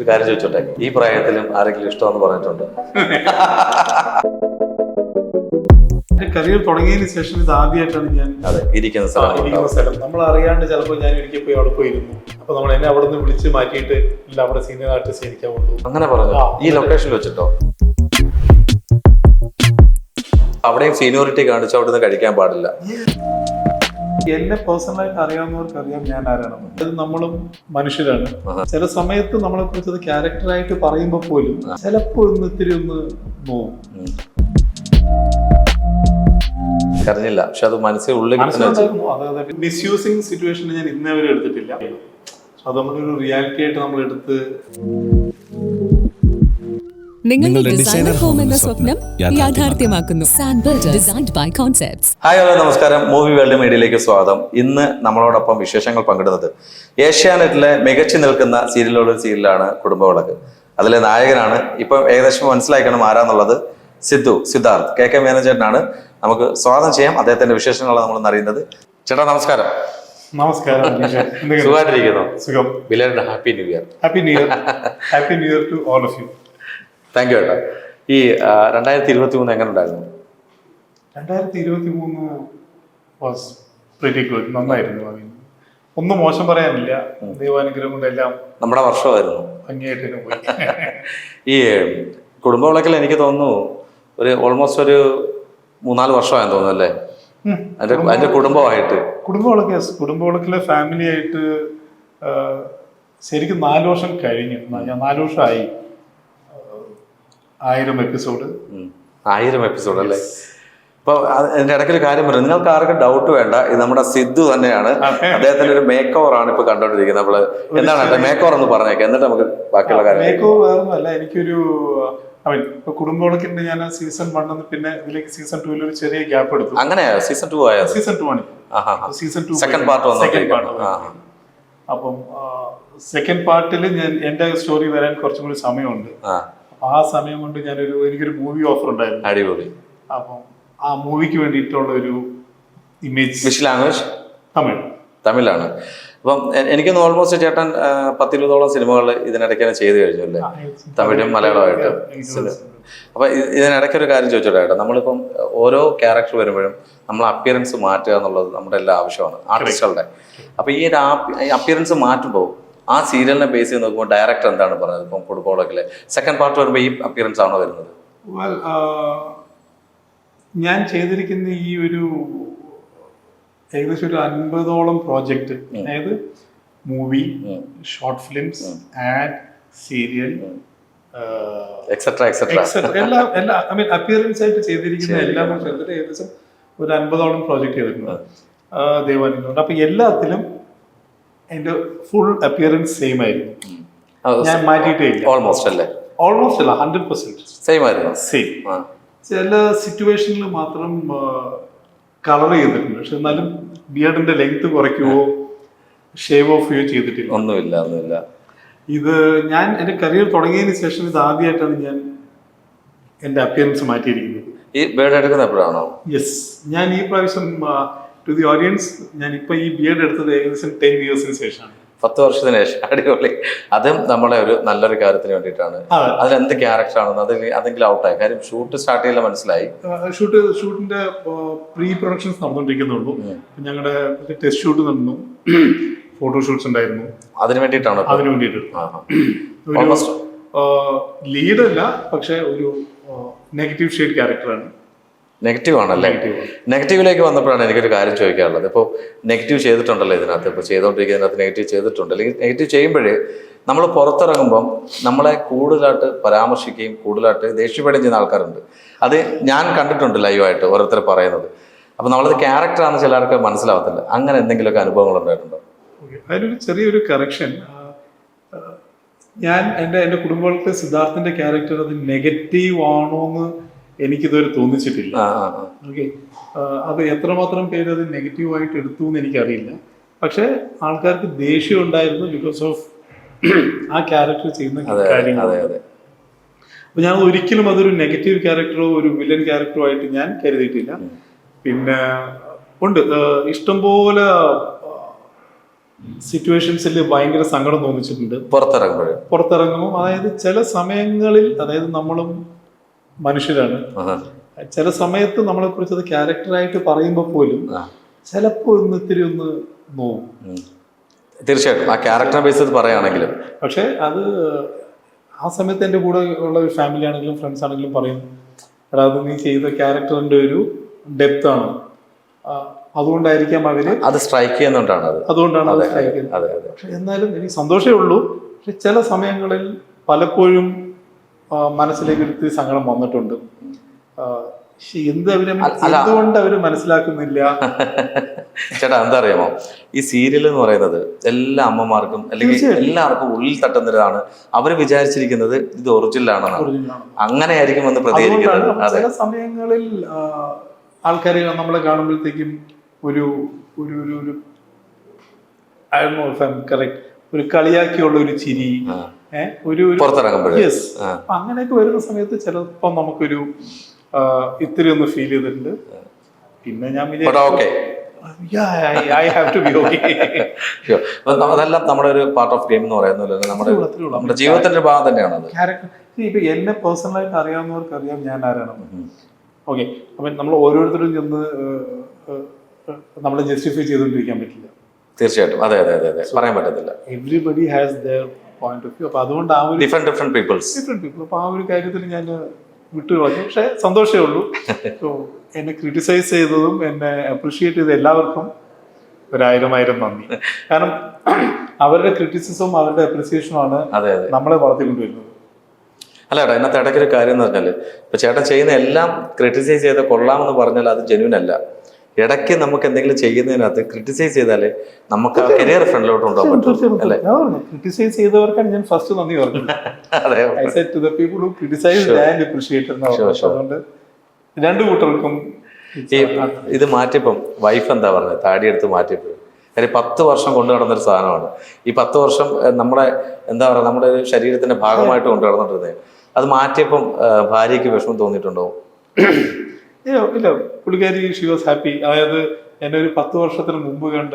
ഒരു കാര്യം ചോദിച്ചോട്ടെ, ഈ പ്രായത്തിലും ആരെങ്കിലും ഇഷ്ടമെന്ന് പറഞ്ഞിട്ടുണ്ടോ? കരിയർ തുടങ്ങിയതിന് ശേഷം ഇത് ആദ്യമായിട്ടാണ് ഞാൻ ഇരിക്കുന്ന സ്ഥലം നമ്മൾ അറിയാണ്ട് ചിലപ്പോൾ ഞാൻ ഒരിക്കൽ പോയി അവിടെ പോയിരുന്നു. അപ്പൊ നമ്മൾ എന്നെ അവിടെ നിന്ന് വിളിച്ച് മാറ്റിയിട്ട് ഇല്ല അവിടെ സീനിയർ ആർട്ടിസ്റ്റ് ഇരിക്കാവുള്ളൂ അങ്ങനെ പറഞ്ഞു. ഈ ലൊക്കേഷനിൽ വെച്ചിട്ടോ? അവിടെയും സീനിയോറിറ്റി കാണിച്ചു അവിടുന്ന് കഴിക്കാൻ പാടില്ല. എന്നെ പേഴ്സണലായിട്ട് അറിയാവുന്നവർക്ക് അറിയാം ഞാൻ ആരാണ്. അത് നമ്മളും മനുഷ്യരാണ്. ചില സമയത്ത് നമ്മളെ കുറിച്ച് ക്യാരക്ടറായിട്ട് പറയുമ്പോൾ പോലും ചിലപ്പോൾ ഇത്തിരി ഒന്ന് പോവും. കരഞ്ഞില്ല, പക്ഷെ അത് മനസ്സിൽ ഉള്ളിൽ മിസ്യൂസിങ് സിറ്റുവേഷൻ ഞാൻ ഇന്നേ വരെ എടുത്തിട്ടില്ല. അത് നമ്മളൊരു റിയാലിറ്റി ആയിട്ട് നമ്മൾ എടുത്ത് നിങ്ങളുടെ ഡിസൈനർ ഹോം എന്ന സ്വപ്നം യാഥാർത്ഥ്യമാക്കുന്നു. സാൻബിൾഡ് designed by concepts. Hi, hello, നമസ്കാരം. മൂവി വേൾഡ് മീഡിയയിലേക്ക് സ്വാഗതം. ഇന്ന് നമ്മളോടൊപ്പം വിശേഷങ്ങൾ പങ്കിടുന്നത് ഏഷ്യാനെറ്റിലെ മികച്ചു നിൽക്കുന്ന സീരിയലാണ് കുടുംബവിളക്ക്. അതിലെ നായകനാണ്. ഇപ്പം ഏകദേശം മനസ്സിലാക്കണം ആരാന്നുള്ളത്. സിദ്ധാർത്ഥ് KK മാനേജറിനാണ്. നമുക്ക് സ്വാഗതം ചെയ്യാം. അദ്ദേഹത്തിന്റെ വിശേഷങ്ങളാണ് നമ്മൾ അറിയുന്നത്. ചേട്ടാ നമസ്കാരം. നമസ്കാരം. സുഖമായിട്ടിരിക്കുന്നു? സുഖം. Belated happy new year. Happy new year. Happy new year to all of you. Thank you ചേട്ടാ. ഈ 2023 എങ്ങനെ ഉണ്ടായിരുന്നു? 2023 വാസ് പ്രിറ്റി ഗുഡ്. നന്നായിരുന്നു. ഒന്നും മോശം പറയാനില്ല. ദൈവാനുഗ്രഹം കൊണ്ട് എല്ലാം നമ്മുടെ വർഷമായിരുന്നു. ഭംഗിയായിട്ട് പോയി. ഈ കുടുംബവിളക്കിൽ എനിക്ക് തോന്നുന്നു ഒരു ഓൾമോസ്റ്റ് ഒരു 3-4 വർഷമായെന്ന് തോന്നുന്നു അല്ലേ? അതിന്റെ കുടുംബവിളക്കിലെ ഫാമിലി ആയിട്ട് ശരിക്കും 4 വർഷം കഴിഞ്ഞു. 4 വർഷമായി. 1000 എപ്പിസോഡ്. 1000 എപ്പിസോഡ് അല്ലേ? ഇപ്പൊ അതിന്റെ ഇടയ്ക്കൊരു കാര്യം പറഞ്ഞു, നിങ്ങൾക്ക് ആർക്കും ഡൗട്ട് വേണ്ട, ഇത് നമ്മുടെ സിദ്ധു തന്നെയാണ്. അദ്ദേഹത്തിന്റെ ഒരു മേക്ക് ഓവർ ആണ് ഇപ്പൊ കണ്ടോണ്ടിരിക്കുന്നത്. നമ്മള് എന്താണ് മേക്ക് ഓവർ എന്ന് പറഞ്ഞേക്കാം, എന്നിട്ട് നമുക്ക് ബാക്കിയുള്ള കാര്യം. മേക്ക് ഓവർ വേറൊന്നുമല്ല, എനിക്കൊരു ഇപ്പൊ കുടുംബവിളക്കിന്റെ ഞാൻ സീസൺ 1 പിന്നെ ഇതിലേക്ക് സീസൺ 2 ഒരു ചെറിയ ഗ്യാപ്പ് എടുത്തു. അങ്ങനെയാ? സീസൺ 2 ആയോ? സീസൺ 2 ആണ്. Season 2 second part. അപ്പം സെക്കൻഡ് പാർട്ടിൽ ഞാൻ എന്റെ സ്റ്റോറി വരാൻ കുറച്ചും കൂടി സമയമുണ്ട്. ആ സമയം കൊണ്ട് എനിക്കൊരു മൂവി ഓഫർ ഉണ്ടായിരുന്നു. അടിപൊളി. അപ്പം ആ മൂവിക്ക് വേണ്ടിയിട്ടുള്ള ഒരു ഇമേജ്. Wish language തമിഴാണ്. അപ്പം എനിക്കൊന്ന് ഓൾമോസ്റ്റ് ചേട്ടൻ 10-20ഓളം സിനിമകൾ ഇതിനിടയ്ക്ക് തന്നെ ചെയ്തു കഴിഞ്ഞു അല്ലേ? തമിഴും മലയാളമായിട്ട്. അപ്പൊ ഇതിനിടയ്ക്കൊരു കാര്യം ചോദിച്ചോട്ടെ ചേട്ടാ, നമ്മളിപ്പം ഓരോ ക്യാരക്ടർ വരുമ്പോഴും നമ്മൾ അപ്പിയറൻസ് മാറ്റുക എന്നുള്ളത് നമ്മുടെ എല്ലാ ആവശ്യമാണ് ആർട്ടിസ്റ്റുകളുടെ. അപ്പൊ ഈ ഒരു അപ്പിയറൻസ് മാറ്റുമ്പോൾ ആ സീരിയലിനെ ബേസ് ചെയ്ത് നോക്കുമ്പോൾ ഡയറക്ടർ എന്താണ് പറഞ്ഞത്? ഇപ്പം കുടുംബവിളക്കിലെ സെക്കൻഡ് പാർട്ട് വരുമ്പോൾ ഈ അപ്പിയറൻസ് ആണോ വരുന്നത്? ഞാൻ ചെയ്തിരിക്കുന്ന ഈ ഒരു ഏകദേശം ഒരു 50ഓളം പ്രോജക്റ്റ്, അതായത് movie, short films, add, serial, എല്ലാം അപ്പിയറൻസ് ആയിട്ട് ചെയ്തിരിക്കുന്ന എല്ലാം ചേർത്തിട്ട് ഏകദേശം ഒരു 50ഓളം പ്രോജക്റ്റ് ചെയ്തിട്ടുണ്ട് ദൈവാനുഗ്രഹം. അപ്പൊ എല്ലാത്തിലും എന്റെ ഫുൾ അപ്പിയറൻസ് സെയിം ആയിരുന്നു. ഞാൻ മാറ്റിയിട്ടേ ഇല്ല. ഓൾമോസ്റ്റ് അല്ല 100% സെയിം ആയിരുന്നു. ചില സിറ്റുവേഷനിൽ മാത്രം കളർ ചെയ്തിട്ടുണ്ട്. പക്ഷെ എന്നാലും ബിയർഡിന്റെ ലെങ്ത് കുറയ്ക്കുകയോ ഷേവ് ഓഫ് ചെയ്യുകയോ ചെയ്തിട്ടില്ല. ഒന്നുമില്ല. ഇത് ഞാൻ എന്റെ കരിയർ തുടങ്ങിയതിന് ശേഷം ഇത് ആദ്യമായിട്ടാണ് ഞാൻ എന്റെ അപ്പിയറൻസ് മാറ്റിയിരിക്കുന്നത്. ഈ ബിയർഡ് എടുക്കുന്ന എപ്പോഴാണോ? യെസ്. ഞാൻ ഈ പ്രാവശ്യം ടു ദി ഓഡിയൻസ് ഞാൻ ഇപ്പൊ ഈ ബിയർഡ് എടുത്തത് ഏകദേശം 10 ഇയേഴ്സിന് ശേഷമാണ്. 10 വർഷത്തിന് ശേഷം. അടിപൊളി. അതും നമ്മളെ ഒരു നല്ലൊരു കാര്യത്തിന് വേണ്ടിയിട്ടാണ്. അതിലെന്ത് ക്യാരക്ടർ ആണെന്ന് അതെങ്കിലും ഔട്ടായി. കാര്യം ഷൂട്ട് സ്റ്റാർട്ട് ചെയ്യില്ല, മനസ്സിലായി. ഷൂട്ടിന്റെ പ്രീ പ്രൊഡക്ഷൻസ് നടന്നുകൊണ്ടിരിക്കുന്നുള്ളൂ. ഞങ്ങളുടെ ടെസ്റ്റ് ഷൂട്ട് നടന്നു, ഫോട്ടോഷൂട്ട്സ് ഉണ്ടായിരുന്നു. അതിന് വേണ്ടിയിട്ടാണ്. അതിന് വേണ്ടിയിട്ട് ലീഡല്ല, പക്ഷെ ഒരു നെഗറ്റീവ് ഷെയ്ഡ് ക്യാരക്ടറാണ്. നെഗറ്റീവ് ആണല്ലേ? നെഗറ്റീവിലേക്ക് വന്നപ്പോഴാണ് എനിക്കൊരു കാര്യം ചോദിക്കാനുള്ളത്. ഇപ്പോൾ നെഗറ്റീവ് ചെയ്തിട്ടുണ്ടല്ലോ ഇതിനകത്ത്, ഇപ്പോൾ ചെയ്തുകൊണ്ടിരിക്കുന്നതിനകത്ത് നെഗറ്റീവ് ചെയ്തിട്ടുണ്ട്. അല്ലെങ്കിൽ നെഗറ്റീവ് ചെയ്യുമ്പോഴേ നമ്മൾ പുറത്തിറങ്ങുമ്പം നമ്മളെ കൂടുതലായിട്ട് പരാമർശിക്കുകയും കൂടുതലായിട്ട് ദേഷ്യപ്പെടുകയും ചെയ്യുന്ന ആൾക്കാരുണ്ട്. അത് ഞാൻ കണ്ടിട്ടുണ്ട് ലൈവായിട്ട് ഓരോരുത്തർ പറയുന്നത്. അപ്പം നമ്മളത് ക്യാരക്ടറാണെന്ന് ചിലർക്ക് മനസ്സിലാവത്തില്ല. അങ്ങനെ എന്തെങ്കിലുമൊക്കെ അനുഭവങ്ങൾ ഉണ്ടായിട്ടുണ്ടോ? അതിനൊരു ചെറിയൊരു കറക്ഷൻ. ഞാൻ എൻ്റെ കുടുംബത്തിലെ സിദ്ധാർത്ഥിന്റെ ക്യാരക്ടർ അത് നെഗറ്റീവ് ആണോ എന്ന് എനിക്കിതുവരെ തോന്നിച്ചിട്ടില്ല. ഓക്കെ, അത് എത്രമാത്രം പേര് അത് നെഗറ്റീവായിട്ട് എടുത്തു എന്ന് എനിക്കറിയില്ല. പക്ഷെ ആൾക്കാർക്ക് ദേഷ്യം ഉണ്ടായിരുന്നു ബിക്കോസ് ഓഫ് ആ ക്യാരക്ടർ ചെയ്യുന്ന കാര്യങ്ങൾ. അപ്പൊ ഞാൻ ഒരിക്കലും അതൊരു നെഗറ്റീവ് ക്യാരക്ടറോ ഒരു വില്ലൻ ക്യാരക്ടറോ ആയിട്ട് ഞാൻ കരുതിയിട്ടില്ല. പിന്നെ ഉണ്ട് സിറ്റുവേഷൻസിൽ ഭയങ്കര സങ്കടം തോന്നിച്ചിട്ടുണ്ട് പുറത്തിറങ്ങുമ്പോൾ അതായത് ചില സമയങ്ങളിൽ, അതായത് നമ്മളും മനുഷ്യരാണ്, ചില സമയത്ത് നമ്മളെ കുറിച്ച് അത് ക്യാരക്ടറായിട്ട് പറയുമ്പോൾ പോലും ചിലപ്പോൾ ഇത്തിരി ഒന്ന് നോവും. തീർച്ചയായിട്ടും ആ ക്യാരക്ടർ ബേസ് ചെയ്ത് പറയുകയാണെങ്കിലും. പക്ഷെ അത് ആ സമയത്ത് എൻ്റെ കൂടെ ഉള്ള ഒരു ഫാമിലി ആണെങ്കിലും ഫ്രണ്ട്സ് ആണെങ്കിലും പറയും, എടാ അത് നീ ചെയ്ത ക്യാരക്ടറിന്റെ ഒരു ഡെപ്ത് ആണ്, അതുകൊണ്ടായിരിക്കാം അവര് അത് സ്ട്രൈക്ക് ചെയ്യുന്നുണ്ടാണ്. അതുകൊണ്ടാണ് അത് സ്ട്രൈക്ക് ചെയ്യുന്നത്. പക്ഷെ എന്നാലും എനിക്ക് സന്തോഷമേ ഉള്ളൂ. പക്ഷെ ചില സമയങ്ങളിൽ പലപ്പോഴും മനസ്സിലേക്ക് ഒത്തിരി സങ്കടം വന്നിട്ടുണ്ട്. എന്തുകൊണ്ട് അവര് മനസ്സിലാക്കുന്നില്ല? ചേട്ടാ എന്താ അറിയാമോ, ഈ സീരിയൽ എന്ന് പറയുന്നത് എല്ലാ അമ്മമാർക്കും അല്ലെങ്കിൽ എല്ലാവർക്കും ഉള്ളിൽ തട്ടുന്നതാണ്. അവര് വിചാരിച്ചിരിക്കുന്നത് ഇത് ഒറിജിനൽ ആണെന്നാണ്, അങ്ങനെയായിരിക്കും എന്ന് പ്രതികരിക്കുന്നത്. ചില സമയങ്ങളിൽ ആൾക്കാർ നമ്മളെ കാണുമ്പോഴത്തേക്കും ഒരു ഒരു ഒരു ഒരു കളിയാക്കിയുള്ള ഒരു ചിരി, ഒരു അങ്ങനെയൊക്കെ വരുന്ന സമയത്ത് ചിലപ്പോ നമുക്കൊരു ഇത്തിരി ഒന്ന് ഫീൽ ചെയ്തിട്ടുണ്ട്. പിന്നെ ഞാൻ അതെല്ലാം നമ്മുടെ ഒരു പാർട്ട് ഓഫ് ഗെയിം എന്ന് പറയുന്നത് നമ്മുടെ ജീവിതത്തിന്റെ ഭാഗം തന്നെയാണ്. ഇപ്പൊ എന്നെ പേഴ്സണലായിട്ട് അറിയാവുന്നവർക്ക് അറിയാം ഞാൻ ആരാണ്. ഓക്കെ, അപ്പൊ നമ്മൾ ഓരോരുത്തരും ചെന്ന് നമ്മളെ ജസ്റ്റിഫൈ ചെയ്തുകൊണ്ടിരിക്കാൻ പറ്റില്ല. തീർച്ചയായിട്ടും, അതെ അതെ അതെ അതെ, പറയാൻ പറ്റത്തില്ല. Everybody has their point of view. അപ്പൊ അതുകൊണ്ട് ആ ഒരു ഡിഫറെന്റ് പീപ്പിൾസ്. അപ്പൊ ആ ഒരു കാര്യത്തിൽ ഞാൻ വിട്ടുകളഞ്ഞു. പക്ഷെ സന്തോഷമേ ഉള്ളൂ. സോ എന്നെ ക്രിട്ടിസൈസ് ചെയ്തതും എന്നെ അപ്രീഷിയേറ്റ് ചെയ്ത എല്ലാവർക്കും 1000 നന്ദി. കാരണം അവരുടെ ക്രിറ്റിസിസവും അവരുടെ അപ്രീസിയേഷനുമാണ് നമ്മളെ വളർത്തിക്കൊണ്ടുവരുന്നത്. അല്ല ചേട്ടാ, ഇന്നത്തെ ഇടയ്ക്കൊരു കാര്യം എന്ന് പറഞ്ഞാൽ, ഇപ്പൊ ചേട്ടൻ ചെയ്യുന്ന എല്ലാം ക്രിട്ടിസൈസ് ചെയ്ത് കൊള്ളാമെന്ന് പറഞ്ഞാൽ അത് ജെന്യൂൻ അല്ല. ഇടയ്ക്ക് നമുക്ക് എന്തെങ്കിലും ചെയ്യുന്നതിനകത്ത് ക്രിട്ടിസൈസ് ചെയ്താലേ നമുക്ക് ആ കരിയർ ഫ്രണ്ടിലോട്ട് കൊണ്ടുപോകാൻ പറ്റും. ക്രിട്ടിസൈസ് ചെയ്തവർക്കാണ് ഞാൻ ഫസ്റ്റ് നന്ദി പറഞ്ഞത്. അതുകൊണ്ട് രണ്ടു കൂട്ടർക്കും ഇത് മാറ്റിയപ്പം വൈഫ് എന്താ പറഞ്ഞത്, താടിയെടുത്ത് മാറ്റിയപ്പോൾ കാര്യം 10 വർഷം കൊണ്ടു നടന്നൊരു സാധനമാണ്. ഈ 10 വർഷം നമ്മുടെ എന്താ പറയുക, നമ്മുടെ ശരീരത്തിന്റെ ഭാഗമായിട്ട് കൊണ്ടു നടന്നിട്ടിരുന്നത്. അത് മാറ്റിയപ്പം ഭാര്യയ്ക്ക് വിഷമം തോന്നിയിട്ടുണ്ടോ? ഇല്ല, പുള്ളിക്കാരി ഷി വാസ് ഹാപ്പി. അതായത് എന്നെ ഒരു 10 വർഷത്തിന് മുമ്പ് കണ്ട